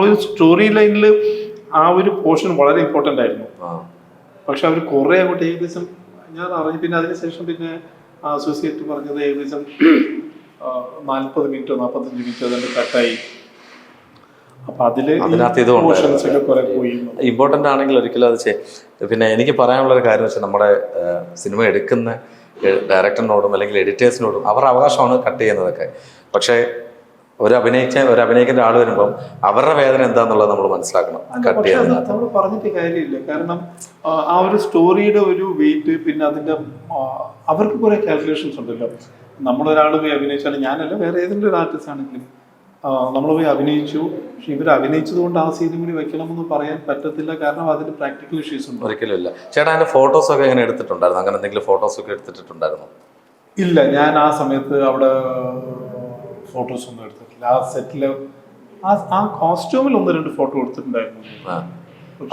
ഒരു സ്റ്റോറി ലൈനിൽ ആ ഒരു പോർഷൻ വളരെ ഇമ്പോർട്ടൻ്റ് ആയിരുന്നു. പക്ഷെ അവർ കുറെ അങ്ങോട്ട് ഏകദേശം ഞാൻ അറിഞ്ഞു. പിന്നെ അതിനുശേഷം പിന്നെ അസോസിയേറ്റ് പറഞ്ഞത് ഏകദേശം 40 മിനിറ്റോ 45 മിനിറ്റോ അതിന്റെ കട്ടായി. അപ്പൊ അതിനകത്ത് ഇത് ഇമ്പോർട്ടൻ്റ് ആണെങ്കിൽ ഒരിക്കലും അത് പിന്നെ എനിക്ക് പറയാനുള്ളൊരു കാര്യം വെച്ചാൽ നമ്മുടെ സിനിമ എടുക്കുന്ന ഡയറക്ടറിനോടും അല്ലെങ്കിൽ എഡിറ്റേഴ്സിനോടും അവരുടെ അവകാശമാണ് കട്ട് ചെയ്യുന്നതൊക്കെ. പക്ഷേ ഒരു അഭിനയിക്കുന്ന ആൾ വരുമ്പോൾ അവരുടെ വേദന എന്താന്നുള്ളത് നമ്മൾ മനസ്സിലാക്കണം. കട്ട് ചെയ്യാൻ നമ്മൾ പറഞ്ഞിട്ട് കാര്യമില്ല. കാരണം ആ ഒരു സ്റ്റോറിയുടെ ഒരു വെയിറ്റ്, പിന്നെ അതിന്റെ അവർക്ക് കുറെ കാൽക്കുലേഷൻസ് ഉണ്ടല്ലോ. നമ്മളൊരാൾ പോയി അഭിനയിച്ചാലും, ഞാനല്ല വേറെ ഏതെങ്കിലും ഒരു ആർട്ടിസ്റ്റ് ആണെങ്കിലും നമ്മൾ പോയി അഭിനയിച്ചു, പക്ഷെ ഇവർ അഭിനയിച്ചത് കൊണ്ട് ആ സീനും കൂടി വെക്കണമെന്ന് പറയാൻ പറ്റത്തില്ല. കാരണം അതിന്റെ പ്രാക്ടിക്കൽ ഇഷ്യൂസ് ഉണ്ട്. ഒരിക്കലും ഇല്ല. ചേട്ടാ അതിന്റെ ഫോട്ടോസ് ഒക്കെ എങ്ങനെ എടുത്തിട്ടുണ്ടായിരുന്നു? അങ്ങനെ എന്തെങ്കിലും ഫോട്ടോസ് ഒക്കെ എടുത്തിട്ടുണ്ടായിരുന്നു? ഇല്ല, ഞാൻ ആ സമയത്ത് അവിടെ ഫോട്ടോസ് ഒന്നും എടുത്തിട്ടില്ല. ആ സെറ്റില് ആ കോസ്റ്റ്യൂമിൽ 1-2 ഫോട്ടോ എടുത്തിട്ടുണ്ടായിരുന്നു.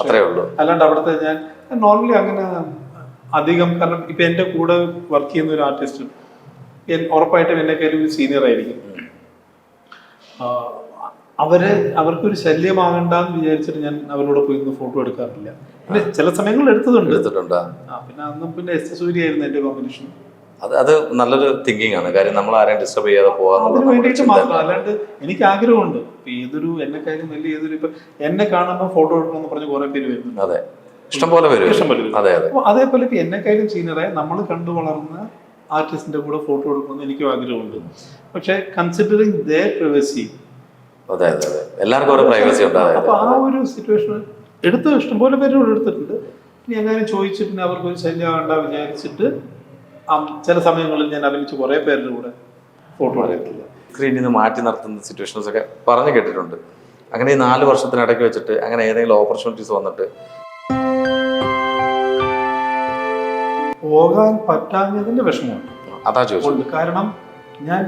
അത്രേ ഉള്ളൂ. അല്ലാണ്ട് അവിടുത്തെ ഞാൻ നോർമലി അങ്ങനെ അധികം, കാരണം ഇപ്പൊ എന്റെ കൂടെ വർക്ക് ചെയ്യുന്ന ഒരു ആർട്ടിസ്റ്റ് ഉറപ്പായിട്ടും എന്നെക്കാളും ഒരു സീനിയർ ആയിരിക്കും. അവർക്കൊരു ശല്യമാകണ്ടെന്ന് വിചാരിച്ചിട്ട് ഞാൻ അവരോട് പോയി ഫോട്ടോ എടുക്കാറില്ല. പിന്നെ ചില സമയങ്ങളിൽ എടുത്തിട്ടുണ്ട്. പിന്നെ അന്നും പിന്നെ എസ് സൂര്യ ആയിരുന്നു എന്റെ കോമ്പിനേഷൻ. അത് നല്ലൊരു തിങ്കിങ് ആണ്. കാര്യം നമ്മൾ ആരെയും ഡിസ്റ്റർബ് ചെയ്യാതെ അതിന് വേണ്ടിയിട്ട് മാത്രം. അല്ലാണ്ട് എനിക്ക് ആഗ്രഹമുണ്ട് ഏതൊരു എന്നെക്കാളും വലിയ ഇപ്പൊ എന്നെ കാണുമ്പോൾ ഫോട്ടോ എടുക്കണമെന്ന് പറഞ്ഞ് കുറെ പേര് വരുന്നുണ്ട്. അതെ, ഇഷ്ടംപോലെ വരും. അതേപോലെ ഇപ്പൊ എന്നെക്കാളും സീനിയറായി നമ്മൾ കണ്ടു വളർന്ന ആർട്ടിസ്റ്റിന്റെ കൂടെ ഫോട്ടോ എടുക്കണമെന്ന് എനിക്കും ആഗ്രഹമുണ്ട്. പക്ഷെ കൺസിഡറിങ് ദെയർ പ്രൈവസി, എല്ലാവർക്കും ഒരു പ്രൈവസി ഉണ്ട്. അപ്പൊ ആ ഒരു സിറ്റുവേഷൻ ഇഷ്ടംപോലെ പേരോട് എടുത്തിട്ടുണ്ട്. ഇനി എങ്ങാനും ചോദിച്ചിട്ട് അവർക്കൊരു ശല്യമാകണ്ട വിചാരിച്ചിട്ട് ചില സമയങ്ങളിൽ ഞാൻ അഭിനയിച്ച് കുറെ പേരുടെ കൂടെ ഫോട്ടോ എടുത്തില്ല. സ്ക്രീനിൽ നിന്ന് മാറ്റി നിർത്തുന്ന സിറ്റുവേഷൻസ് ഒക്കെ പറഞ്ഞു കേട്ടിട്ടുണ്ട്. അങ്ങനെ ഈ 4 വർഷത്തിനിടയ്ക്ക് വെച്ചിട്ട് അങ്ങനെ ഏതെങ്കിലും ഓപ്പർച്യൂണിറ്റീസ് വന്നിട്ട് പോകാൻ പറ്റാഞ്ഞതിന്റെ വിഷമമുണ്ട്. അതാ ചോദിച്ചത്. കാരണം ഞാൻ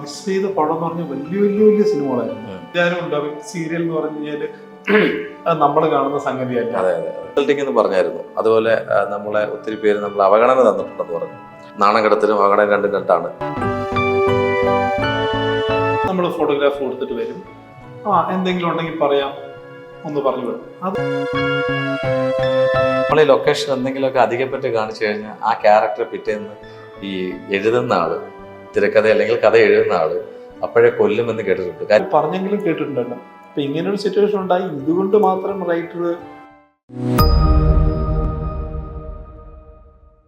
മിസ് ചെയ്ത പടം എന്ന് പറഞ്ഞാൽ വലിയ സിനിമകളായിരുന്നു. എല്ലാവരും ഉണ്ടാവും. സീരിയൽ എന്ന് പറഞ്ഞു കഴിഞ്ഞാല് നമ്മൾ കാണുന്ന സംഗതിയല്ല. അതെ എന്ന് പറഞ്ഞായിരുന്നു. അതുപോലെ നമ്മളെ ഒത്തിരി പേര് നമ്മൾ അവഗണന തന്നിട്ടുണ്ടെന്ന് പറഞ്ഞു. നാണം കെടുത്തലും അവഗണന രണ്ടും രണ്ടാണ്. നമ്മൾ ഫോട്ടോഗ്രാഫ് കൊടുത്തിട്ട് വരും, എന്തെങ്കിലും ഉണ്ടെങ്കിൽ പറയാം ഒന്ന് പറഞ്ഞു വിടും. നമ്മൾ ഈ ലൊക്കേഷൻ എന്തെങ്കിലുമൊക്കെ അധികപ്പറ്റി കാണിച്ചു കഴിഞ്ഞാൽ ആ ക്യാരക്ടർ പിറ്റേന്ന് ഈ എഴുതുന്ന ആള്, തിരക്കഥ അല്ലെങ്കിൽ കഥ എഴുതുന്ന ആള് അപ്പോഴേ കൊല്ലുമെന്ന് കേട്ടിട്ടുണ്ട്. പറഞ്ഞെങ്കിലും കേട്ടിട്ടുണ്ടല്ലോ. അപ്പൊ ഇങ്ങനൊരു സിറ്റുവേഷൻ ഉണ്ടായി, ഇതുകൊണ്ട് മാത്രം റൈറ്റർ